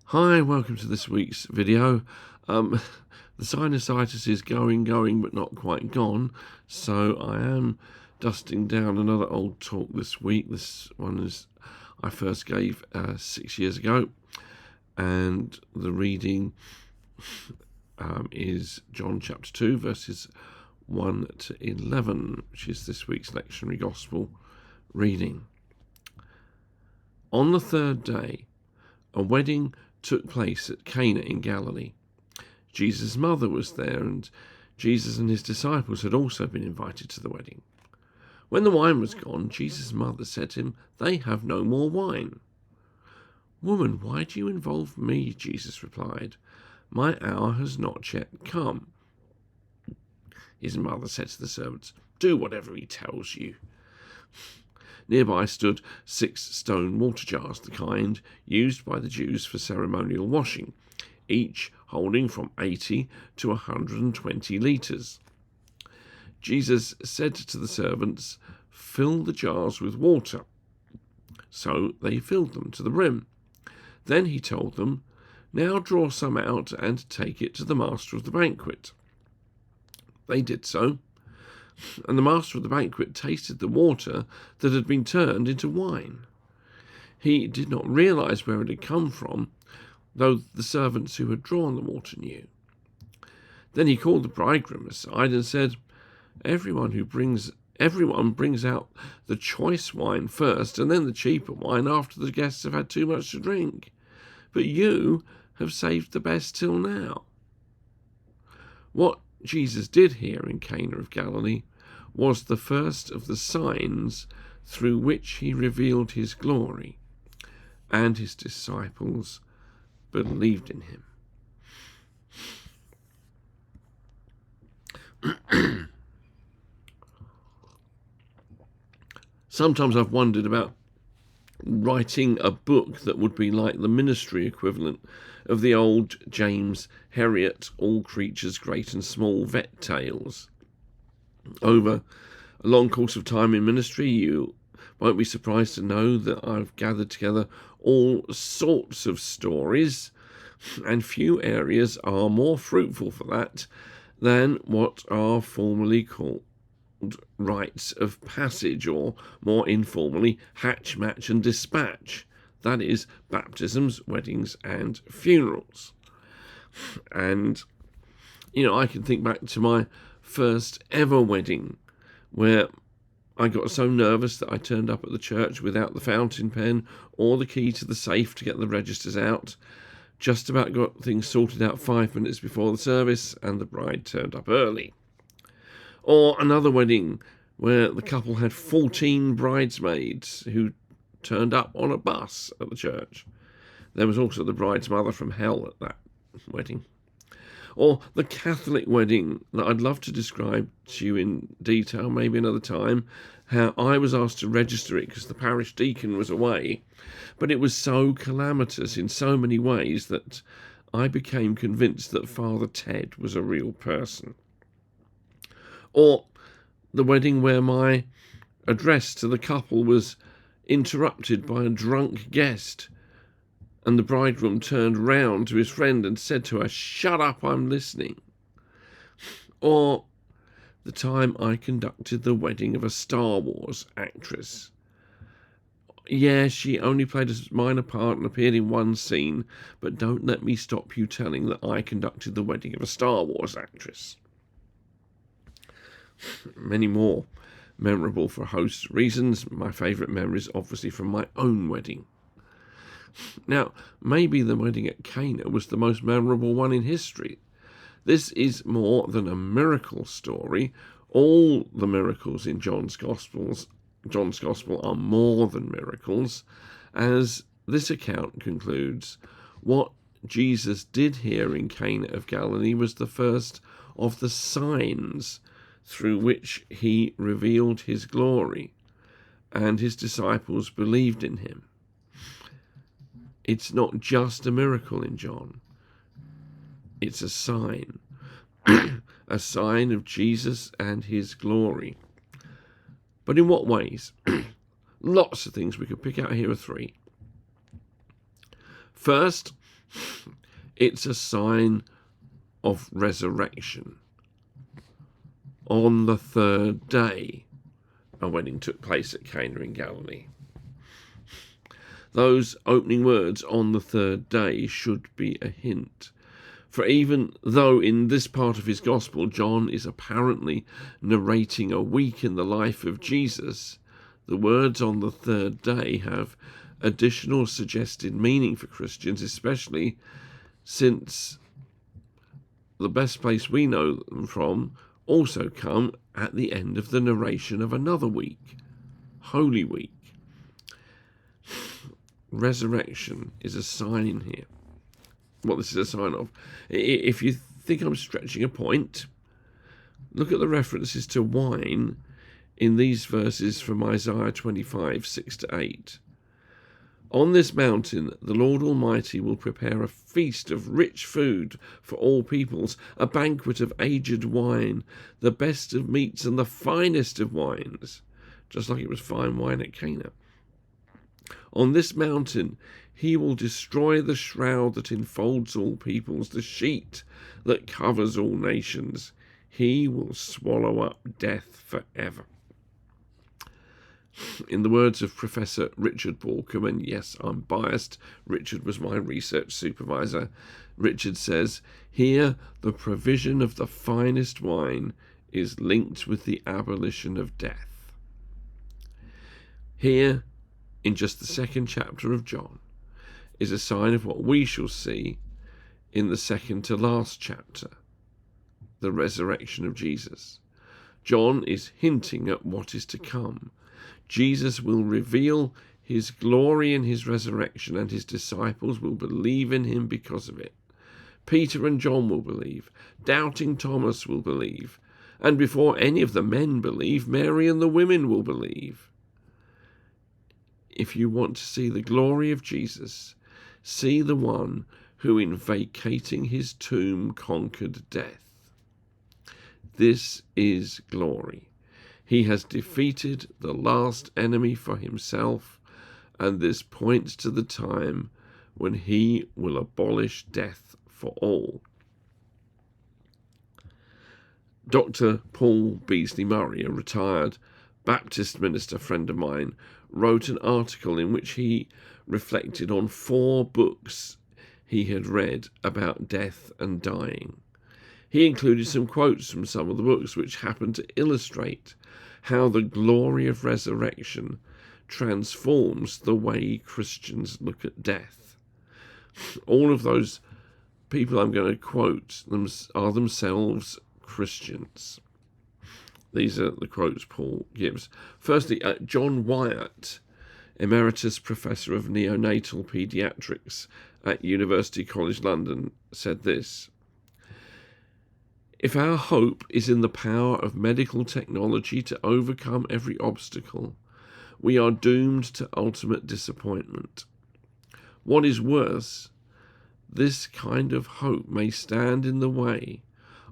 Hi, welcome to this week's video. The sinusitis is going, but not quite gone. So I am dusting down another old talk this week. This one is I first gave 6 years ago, and the reading is John chapter 2, verses 1 to 11, which is this week's lectionary gospel reading. On the third day, a wedding took place at Cana in Galilee. Jesus' mother was there, and Jesus and his disciples had also been invited to the wedding. When the wine was gone, Jesus' mother said to him, "They have no more wine." "Woman, why do you involve me?" Jesus replied. "My hour has not yet come." His mother said to the servants, "Do whatever he tells you." Nearby stood 6 stone water jars, the kind used by the Jews for ceremonial washing, each holding from 80 to 120 litres. Jesus said to the servants, "Fill the jars with water." So they filled them to the brim. Then he told them, "Now draw some out and take it to the master of the banquet." They did so, and the master of the banquet tasted the water that had been turned into wine. He did not realize where it had come from, though the servants who had drawn the water knew. Then he called the bridegroom aside and said, Everyone brings out the choice wine first, and then the cheaper wine after the guests have had too much to drink. But you have saved the best till now." What Jesus did here in Cana of Galilee was the first of the signs through which he revealed his glory, and his disciples believed in him. Sometimes I've wondered about writing a book that would be like the ministry equivalent of the old James Herriot All Creatures Great and Small vet tales. Over a long course of time in ministry, you won't be surprised to know that I've gathered together all sorts of stories, and few areas are more fruitful for that than what are formally called rites of passage, or more informally, hatch, match and dispatch. That is, baptisms, weddings and funerals. And, I can think back to my first ever wedding, where I got so nervous that I turned up at the church without the fountain pen or the key to the safe to get the registers out. Just about got things sorted out 5 minutes before the service, and the bride turned up early. Or another wedding where the couple had 14 bridesmaids who turned up on a bus at the church. There was also the bride's mother from hell at that wedding. Or the Catholic wedding that I'd love to describe to you in detail, maybe another time, how I was asked to register it because the parish deacon was away, but it was so calamitous in so many ways that I became convinced that Father Ted was a real person. Or the wedding where my address to the couple was interrupted by a drunk guest, and the bridegroom turned round to his friend and said to her, "Shut up, I'm listening." Or the time I conducted the wedding of a Star Wars actress. Yeah, she only played a minor part and appeared in one scene, but don't let me stop you telling that I conducted the wedding of a Star Wars actress. Many more memorable for host reasons. My favourite memories, obviously, from my own wedding. Now, maybe the wedding at Cana was the most memorable one in history. This is more than a miracle story. All the miracles in John's Gospel are more than miracles, as this account concludes. What Jesus did here in Cana of Galilee was the first of the signs through which he revealed his glory, and his disciples believed in him. It's not just a miracle in John. It's a sign. A sign of Jesus and his glory. But in what ways? Lots of things we could pick out here are 3. First, It's a sign of resurrection. On the third day, a wedding took place at Cana in Galilee. Those opening words, on the third day, should be a hint. For even though in this part of his gospel John is apparently narrating a week in the life of Jesus, the words on the third day have additional suggested meaning for Christians, especially since the best place we know them from also come at the end of the narration of another week, Holy Week. Resurrection is a sign here. What this is a sign of. If you think I'm stretching a point, look at the references to wine in these verses from Isaiah 25, 6-8. On this mountain, the Lord Almighty will prepare a feast of rich food for all peoples, a banquet of aged wine, the best of meats and the finest of wines, just like it was fine wine at Cana. On this mountain, he will destroy the shroud that enfolds all peoples, the sheet that covers all nations. He will swallow up death forever. In the words of Professor Richard Balcom, and yes, I'm biased, Richard was my research supervisor, Richard says, here the provision of the finest wine is linked with the abolition of death. Here, in just the second chapter of John, is a sign of what we shall see in the second to last chapter, the resurrection of Jesus. John is hinting at what is to come. Jesus will reveal his glory in his resurrection, and his disciples will believe in him because of it. Peter and John will believe. Doubting Thomas will believe. And before any of the men believe, Mary and the women will believe. If you want to see the glory of Jesus, see the one who in vacating his tomb conquered death. This is glory. He has defeated the last enemy for himself, and this points to the time when he will abolish death for all. Dr. Paul Beasley-Murray, a retired Baptist minister friend of mine, wrote an article in which he reflected on 4 books he had read about death and dying. He included some quotes from some of the books which happened to illustrate how the glory of resurrection transforms the way Christians look at death. All of those people I'm going to quote are themselves Christians. These are the quotes Paul gives. Firstly, John Wyatt, Emeritus Professor of Neonatal Pediatrics at University College London, said this: if our hope is in the power of medical technology to overcome every obstacle, we are doomed to ultimate disappointment. What is worse, this kind of hope may stand in the way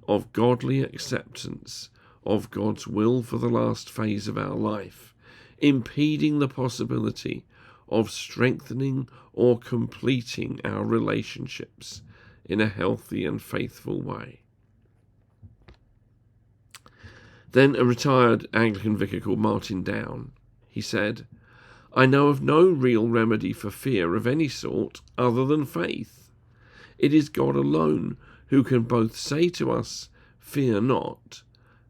of godly acceptance of God's will for the last phase of our life, impeding the possibility of strengthening or completing our relationships in a healthy and faithful way. Then a retired Anglican vicar called Martin Down, he said, I know of no real remedy for fear of any sort other than faith. It is God alone who can both say to us, fear not,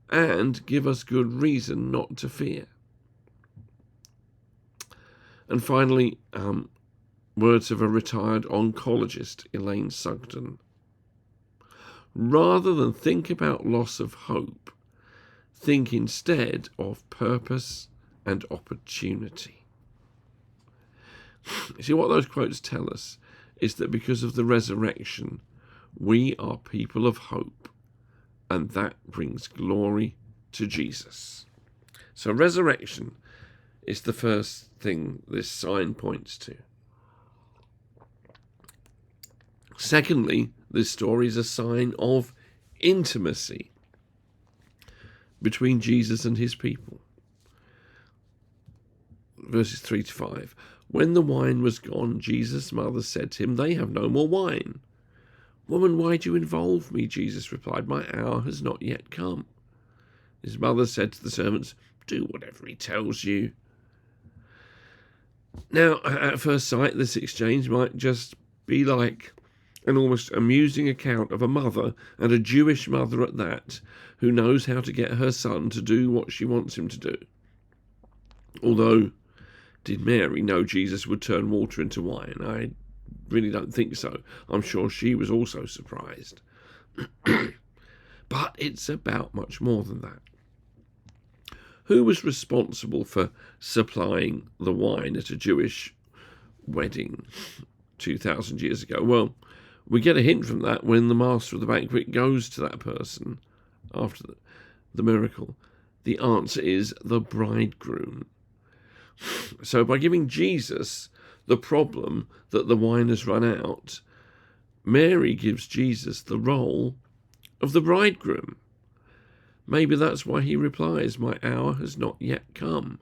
and give us good reason not to fear. And finally, words of a retired oncologist, Elaine Sugden. Rather than think about loss of hope, think instead of purpose and opportunity. You see, what those quotes tell us is that because of the resurrection, we are people of hope, and that brings glory to Jesus. So resurrection is the first thing this sign points to. Secondly, this story is a sign of intimacy between Jesus and his people. Verses 3-5. When the wine was gone, Jesus' mother said to him, "They have no more wine." "Woman, why do you involve me?" Jesus replied, "My hour has not yet come." His mother said to the servants, "Do whatever he tells you." Now, at first sight, this exchange might just be like an almost amusing account of a mother, and a Jewish mother at that, who knows how to get her son to do what she wants him to do. Although, did Mary know Jesus would turn water into wine? I really don't think so. I'm sure she was also surprised. But it's about much more than that. Who was responsible for supplying the wine at a Jewish wedding 2,000 years ago? Well, we get a hint from that when the master of the banquet goes to that person after the miracle. The answer is the bridegroom. So by giving Jesus the problem that the wine has run out, Mary gives Jesus the role of the bridegroom. Maybe that's why he replies, "My hour has not yet come."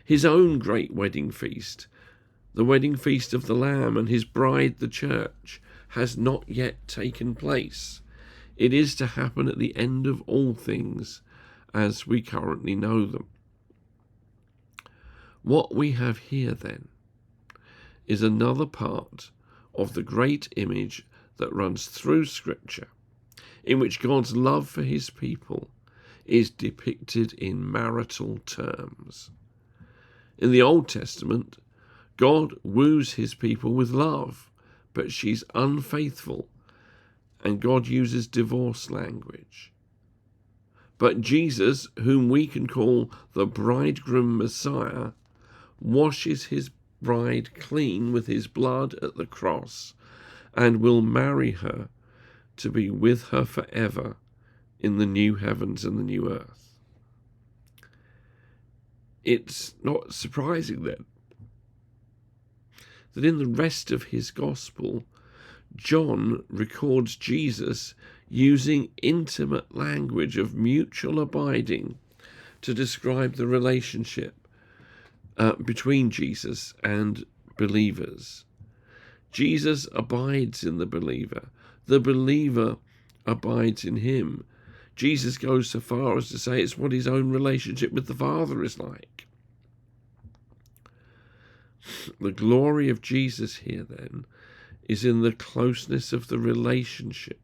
His own great wedding feast, the wedding feast of the Lamb and his bride, the church, has not yet taken place. It is to happen at the end of all things as we currently know them. What we have here, then, is another part of the great image that runs through Scripture, in which God's love for his people is depicted in marital terms. In the Old Testament, God woos his people with love, but she's unfaithful, and God uses divorce language. But Jesus, whom we can call the bridegroom Messiah, washes his bride clean with his blood at the cross and will marry her to be with her forever in the new heavens and the new earth. It's not surprising then that in the rest of his gospel, John records Jesus using intimate language of mutual abiding to describe the relationship between Jesus and believers. Jesus abides in the believer abides in him. Jesus goes so far as to say it's what his own relationship with the Father is like. The glory of Jesus here, then, is in the closeness of the relationship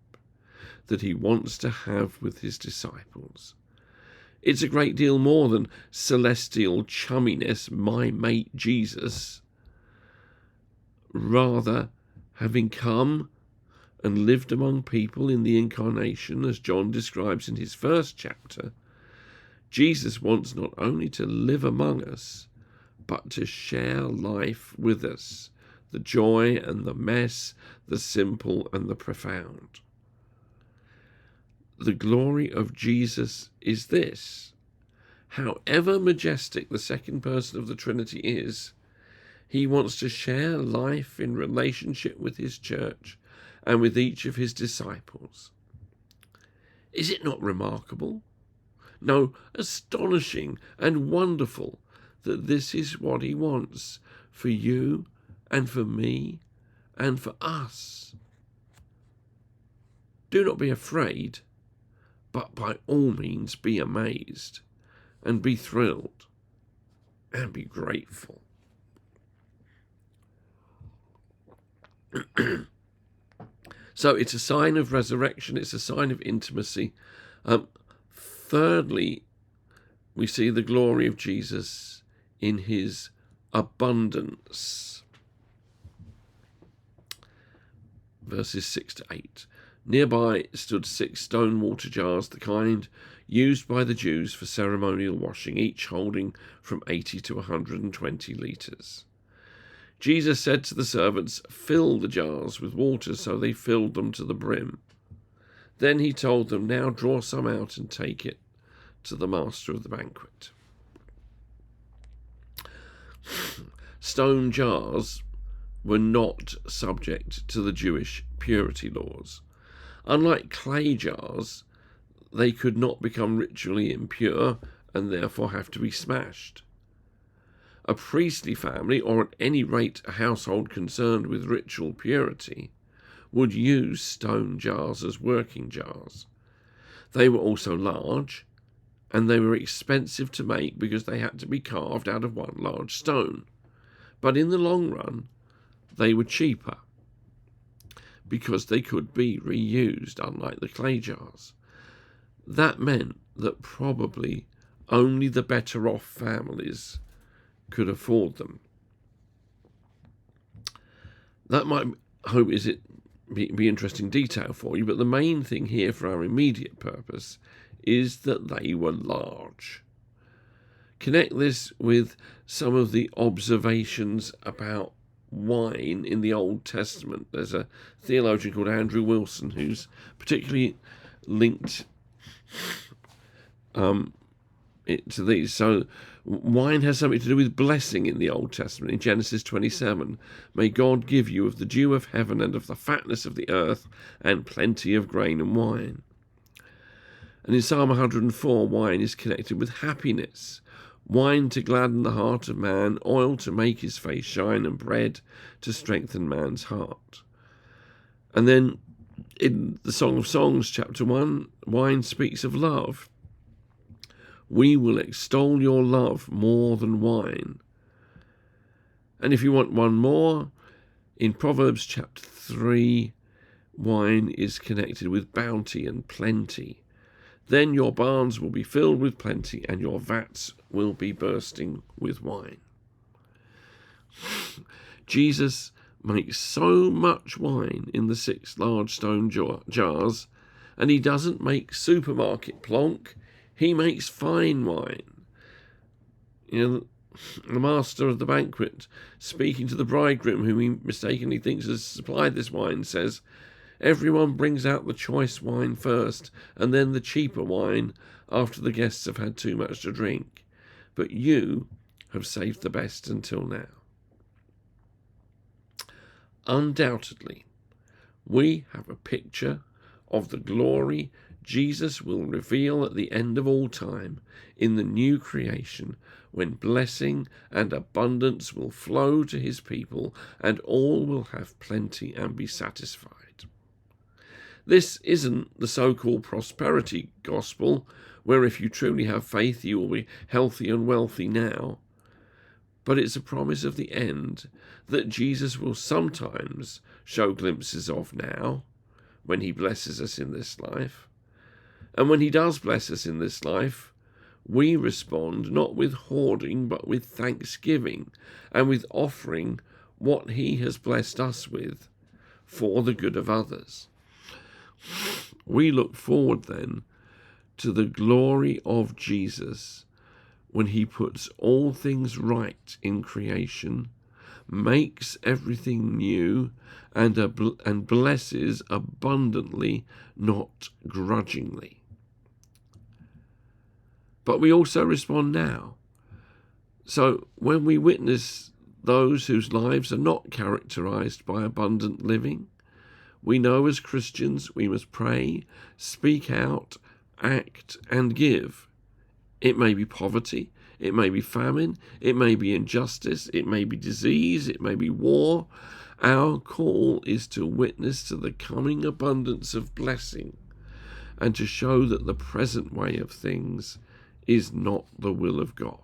that he wants to have with his disciples. It's a great deal more than celestial chumminess, my mate Jesus. Rather, having come and lived among people in the incarnation, as John describes in his first chapter, Jesus wants not only to live among us, but to share life with us, the joy and the mess, the simple and the profound. The glory of Jesus is this: however majestic the second person of the Trinity is, he wants to share life in relationship with his church and with each of his disciples. Is it not remarkable? No, astonishing and wonderful that this is what he wants for you and for me and for us. Do not be afraid, but by all means be amazed and be thrilled and be grateful. So it's a sign of resurrection, it's a sign of intimacy. Thirdly, we see the glory of Jesus in his abundance. Verses 6 to 8. Nearby stood 6 stone water jars, the kind used by the Jews for ceremonial washing, each holding from 80 to 120 litres. Jesus said to the servants, "Fill the jars with water," so they filled them to the brim. Then he told them, "Now draw some out and take it to the master of the banquet." Stone jars were not subject to the Jewish purity laws. Unlike clay jars, they could not become ritually impure and therefore have to be smashed. A priestly family, or at any rate a household concerned with ritual purity, would use stone jars as working jars. They were also large, and they were expensive to make because they had to be carved out of one large stone. But in the long run, they were cheaper because they could be reused, unlike the clay jars. That meant that probably only the better off families could afford them. That might, be interesting detail for you, but the main thing here for our immediate purpose is that they were large. Connect this with some of the observations about wine in the Old Testament. There's a theologian called Andrew Wilson who's particularly linked it to these. So wine has something to do with blessing in the Old Testament. In Genesis 27, may God give you of the dew of heaven and of the fatness of the earth and plenty of grain and wine. And in Psalm 104, wine is connected with happiness. Wine to gladden the heart of man, oil to make his face shine, and bread to strengthen man's heart. And then in the Song of Songs, chapter 1, wine speaks of love. We will extol your love more than wine. And if you want one more, in Proverbs chapter 3, wine is connected with bounty and plenty. Then your barns will be filled with plenty, and your vats will be bursting with wine. Jesus makes so much wine in the 6 large stone jars, and he doesn't make supermarket plonk. He makes fine wine. The master of the banquet, speaking to the bridegroom, whom he mistakenly thinks has supplied this wine, says, "Everyone brings out the choice wine first, and then the cheaper wine after the guests have had too much to drink. But you have saved the best until now." Undoubtedly, we have a picture of the glory Jesus will reveal at the end of all time in the new creation, when blessing and abundance will flow to his people and all will have plenty and be satisfied. This isn't the so-called prosperity gospel, where if you truly have faith you will be healthy and wealthy now. But it's a promise of the end that Jesus will sometimes show glimpses of now, when he blesses us in this life. And when he does bless us in this life, we respond not with hoarding, but with thanksgiving, and with offering what he has blessed us with for the good of others. We look forward then to the glory of Jesus when he puts all things right in creation, makes everything new, and blesses abundantly, not grudgingly. But we also respond now. So when we witness those whose lives are not characterized by abundant living, we know as Christians we must pray, speak out, act, and give. It may be poverty, it may be famine, it may be injustice, it may be disease, it may be war. Our call is to witness to the coming abundance of blessing and to show that the present way of things is not the will of God.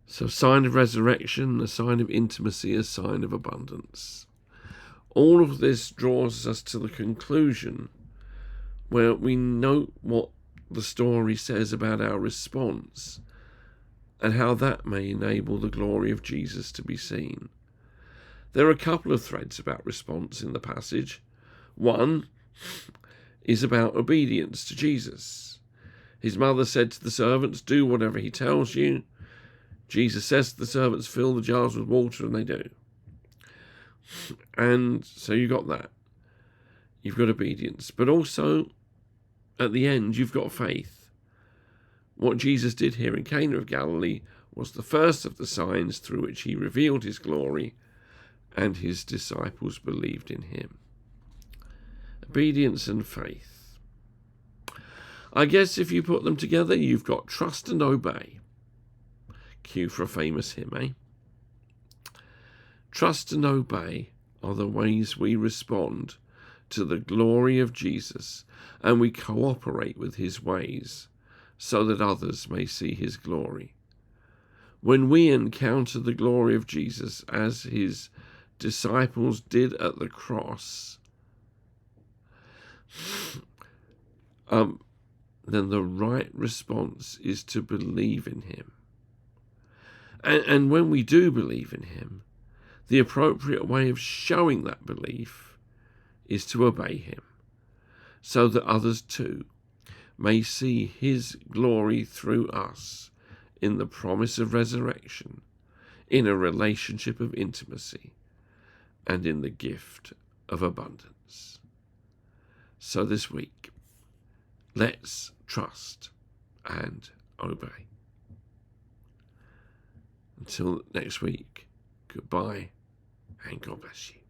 So, sign of resurrection, a sign of intimacy, a sign of abundance. All of this draws us to the conclusion where we note what the story says about our response and how that may enable the glory of Jesus to be seen. There are a couple of threads about response in the passage. One is about obedience to Jesus. His mother said to the servants, "Do whatever he tells you." Jesus says to the servants, "Fill the jars with water," and they do. And so you got that. You've got obedience. But also, at the end, you've got faith. What Jesus did here in Cana of Galilee was the first of the signs through which he revealed his glory, and his disciples believed in him. Obedience and faith. I guess if you put them together, you've got trust and obey. Cue for a famous hymn, eh? Trust and obey are the ways we respond to the glory of Jesus, and we cooperate with his ways so that others may see his glory. When we encounter the glory of Jesus as his disciples did at the cross, then the right response is to believe in him. And when we do believe in him, the appropriate way of showing that belief is to obey him, so that others too may see his glory through us in the promise of resurrection, in a relationship of intimacy, and in the gift of abundance. So this week, let's trust and obey. Until next week, goodbye and God bless you.